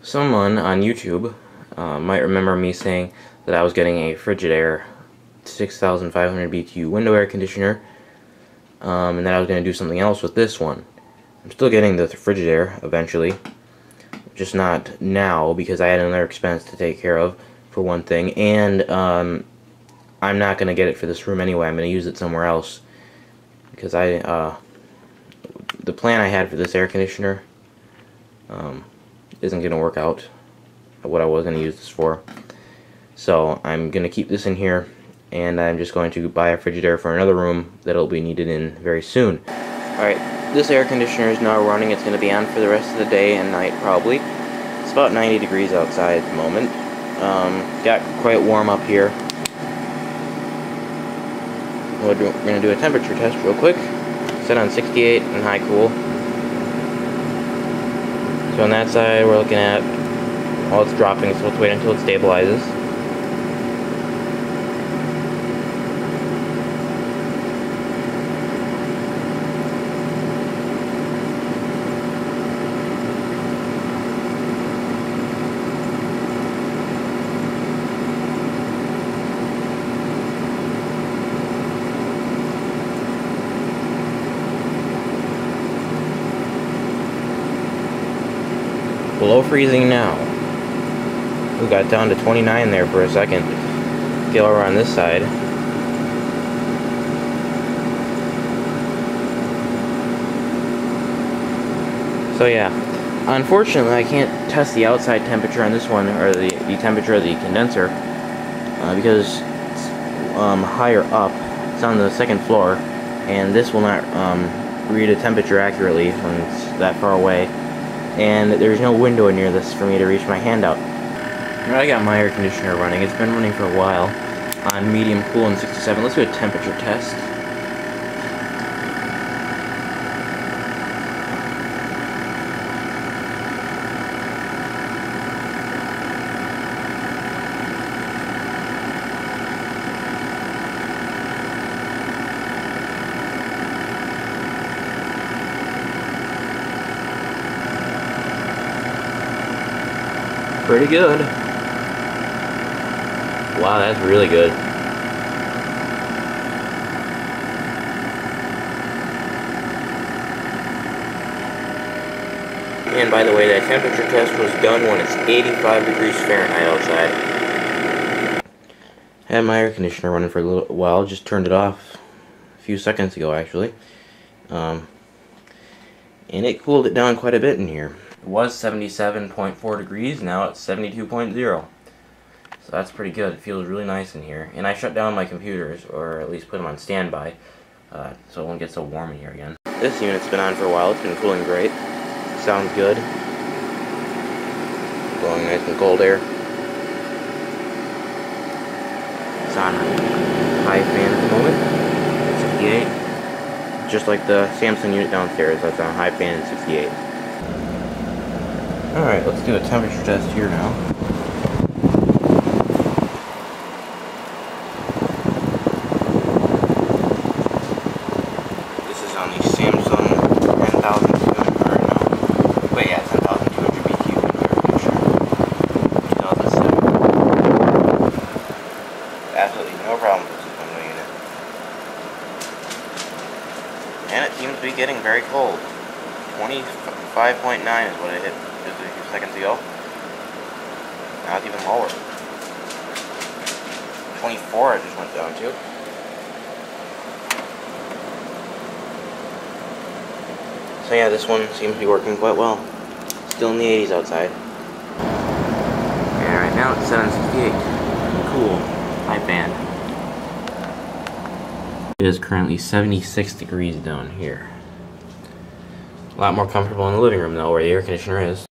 Someone on YouTube might remember me saying that I was getting a Frigidaire 6500 BTU window air conditioner, and that I was going to do something else with this one. I'm still getting the Frigidaire eventually, just not now because I had another expense to take care of, for one thing, and I'm not going to get it for this room anyway. I'm going to use it somewhere else because the plan I had for this air conditioner isn't going to work out what I was going to use this for. So I'm going to keep this in here, and I'm just going to buy a Frigidaire for another room that'll be needed in very soon. Alright, this air conditioner is now running. It's going to be on for the rest of the day and night probably. It's about 90 degrees outside at the moment. Got quite warm up here. We're going to do a temperature test real quick. Set on 68 and high cool. So on that side we're looking at, well, it's dropping, so let's wait until it stabilizes. Below freezing now. We got down to 29 there for a second. Get over on this side. So yeah, unfortunately I can't test the outside temperature on this one, or the temperature of the condenser, because it's higher up. It's on the second floor, and this will not read a temperature accurately when it's that far away. And there's no window near this for me to reach my hand out. I got my air conditioner running. It's been running for a while on medium cool and 67. Let's do a temperature test. Pretty good. Wow, that's really good. And by the way, that temperature test was done when it's 85 degrees Fahrenheit outside. I had my air conditioner running for a little while, just turned it off a few seconds ago actually. And it cooled it down quite a bit in here. It was 77.4 degrees, now it's 72.0. So that's pretty good. It feels really nice in here. And I shut down my computers, or at least put them on standby, so it won't get so warm in here again. This unit's been on for a while. It's been cooling great. Sounds good. Blowing nice and cold air. It's on high fan at the moment, 68. Just like the Samsung unit downstairs, that's on high fan at 68. Alright, let's do a temperature test here now. This is on the Samsung 10,200, or no, wait, yeah, 10,200 BTU air conditioner, 2007. Absolutely no problem with this window unit. And it seems to be getting very cold. 25.9 is what it hit just a few seconds ago. Now it's even lower. 24 I just went down to. So yeah, this one seems to be working quite well. Still in the 80s outside. And right now it's 768. Cool. High fan. It is currently 76 degrees down here. A lot more comfortable in the living room though, where the air conditioner is.